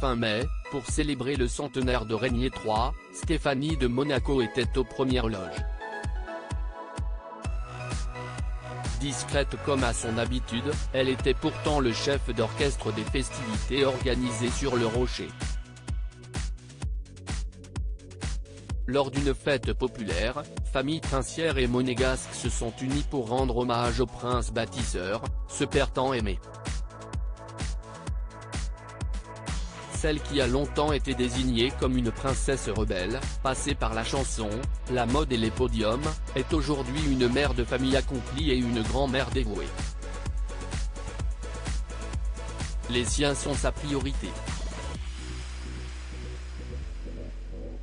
fin mai, pour célébrer le centenaire de Régnier III, Stéphanie de Monaco était aux premières loges. Discrète comme à son habitude, elle était pourtant le chef d'orchestre des festivités organisées sur le Rocher. Lors d'une fête populaire, famille princière et monégasque se sont unies pour rendre hommage au prince bâtisseur, ce père tant aimé. Celle qui a longtemps été désignée comme une princesse rebelle, passée par la chanson, la mode et les podiums, est aujourd'hui une mère de famille accomplie et une grand-mère dévouée. Les siens sont sa priorité.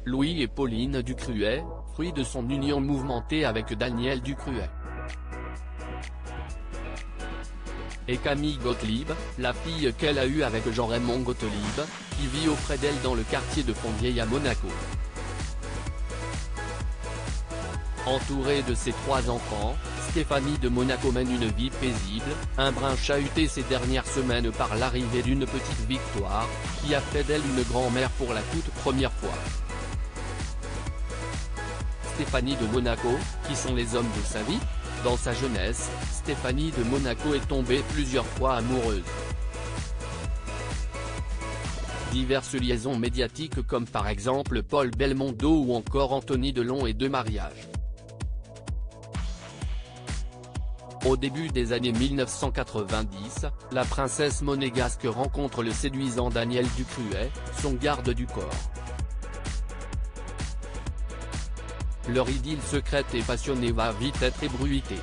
Louis et Pauline Ducruet, fruit de son union mouvementée avec Daniel Ducruet. Et Camille Gottlieb, la fille qu'elle a eue avec Jean-Raymond Gottlieb, qui vit auprès d'elle dans le quartier de Fontvieille à Monaco. Entourée de ses 3 enfants, Stéphanie de Monaco mène une vie paisible, un brin chahutée ces dernières semaines par l'arrivée d'une petite Victoire, qui a fait d'elle une grand-mère pour la toute première fois. Stéphanie de Monaco, qui sont les hommes de sa vie? Dans sa jeunesse, Stéphanie de Monaco est tombée plusieurs fois amoureuse. Diverses liaisons médiatiques comme par exemple Paul Belmondo ou encore Anthony Delon et 2 mariages. Au début des années 1990, la princesse monégasque rencontre le séduisant Daniel Ducruet, son garde du corps. Leur idylle secrète et passionnée va vite être ébruitée.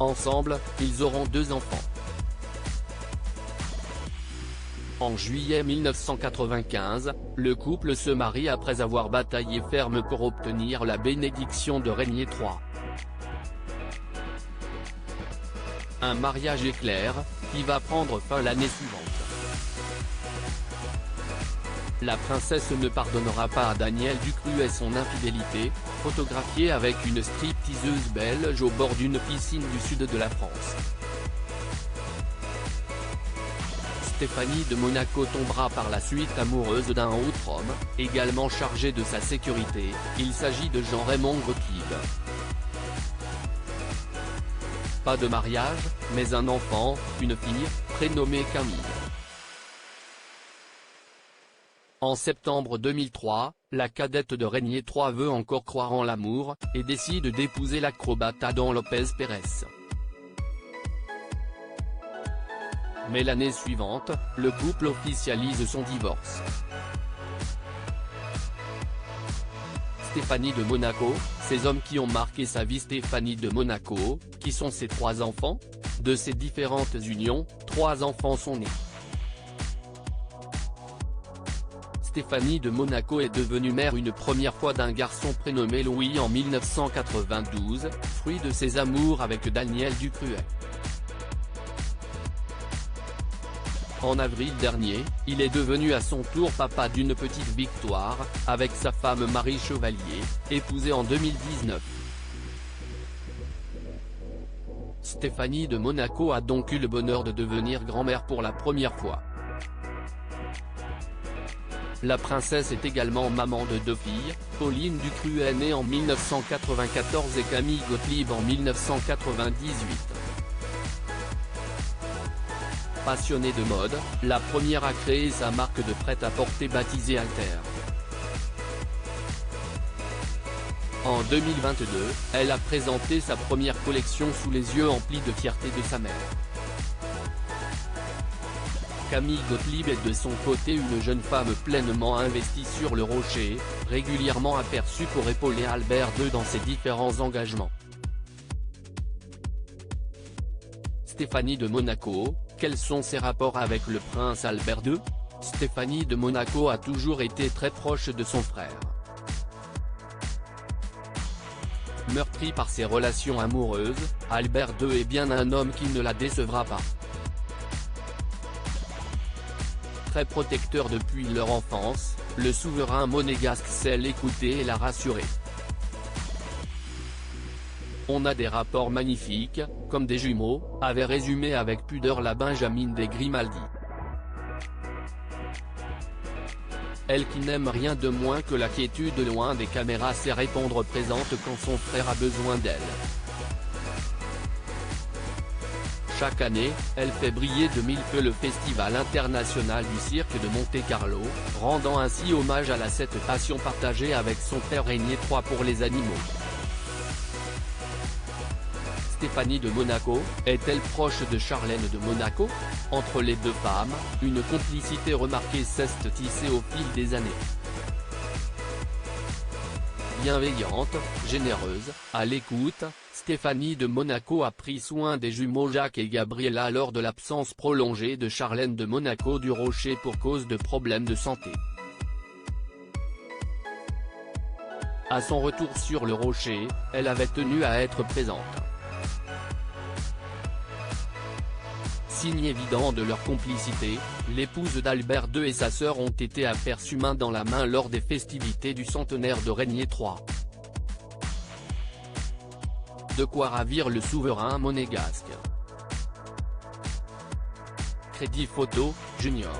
Ensemble, ils auront 2 enfants. En juillet 1995, le couple se marie après avoir bataillé ferme pour obtenir la bénédiction de Régnier III. Un mariage éclair, qui va prendre fin l'année suivante. La princesse ne pardonnera pas à Daniel Ducruet son infidélité, photographiée avec une stripteaseuse belge au bord d'une piscine du sud de la France. Stéphanie de Monaco tombera par la suite amoureuse d'un autre homme, également chargé de sa sécurité, il s'agit de Jean-Raymond Gottlieb. Pas de mariage, mais un enfant, une fille, prénommée Camille. En septembre 2003, la cadette de Régnier III veut encore croire en l'amour, et décide d'épouser l'acrobate Adam Lopez Pérez. Mais l'année suivante, le couple officialise son divorce. Stéphanie de Monaco, ces hommes qui ont marqué sa vie. Stéphanie de Monaco, qui sont ses 3 enfants? De ces différentes unions, 3 enfants sont nés. Stéphanie de Monaco est devenue mère une première fois d'un garçon prénommé Louis en 1992, fruit de ses amours avec Daniel Ducruet. En avril dernier, il est devenu à son tour papa d'une petite Victoire, avec sa femme Marie Chevalier, épousée en 2019. Stéphanie de Monaco a donc eu le bonheur de devenir grand-mère pour la première fois. La princesse est également maman de 2 filles, Pauline Ducruet née en 1994 et Camille Gottlieb en 1998. Passionnée de mode, la première a créé sa marque de prêt-à-porter baptisée Alter. En 2022, elle a présenté sa première collection sous les yeux emplis de fierté de sa mère. Camille Gottlieb est de son côté une jeune femme pleinement investie sur le Rocher, régulièrement aperçue pour épauler Albert II dans ses différents engagements. Stéphanie de Monaco, quels sont ses rapports avec le prince Albert II? Stéphanie de Monaco a toujours été très proche de son frère. Meurtri par ses relations amoureuses, Albert II est bien un homme qui ne la décevra pas. Très protecteur depuis leur enfance, le souverain monégasque sait l'écouter et la rassurer. On a des rapports magnifiques, comme des jumeaux, avait résumé avec pudeur la Benjamine des Grimaldi. elle qui n'aime rien de moins que la quiétude loin des caméras sait répondre présente quand son frère a besoin d'elle. Chaque année, elle fait briller de mille feux le Festival international du cirque de Monte-Carlo, rendant ainsi hommage à cette passion partagée avec son père Régnier III pour les animaux. Stéphanie de Monaco, est-elle proche de Charlène de Monaco? Entre les deux femmes, une complicité remarquée s'est tissée au fil des années. Bienveillante, généreuse, à l'écoute, Stéphanie de Monaco a pris soin des jumeaux Jacques et Gabriella lors de l'absence prolongée de Charlène de Monaco du Rocher pour cause de problèmes de santé. À son retour sur le Rocher, elle avait tenu à être présente. Signe évident de leur complicité, l'épouse d'Albert II et sa sœur ont été aperçues main dans la main lors des festivités du centenaire de Régnier III. De quoi ravir le souverain monégasque. Crédit photo, Junior.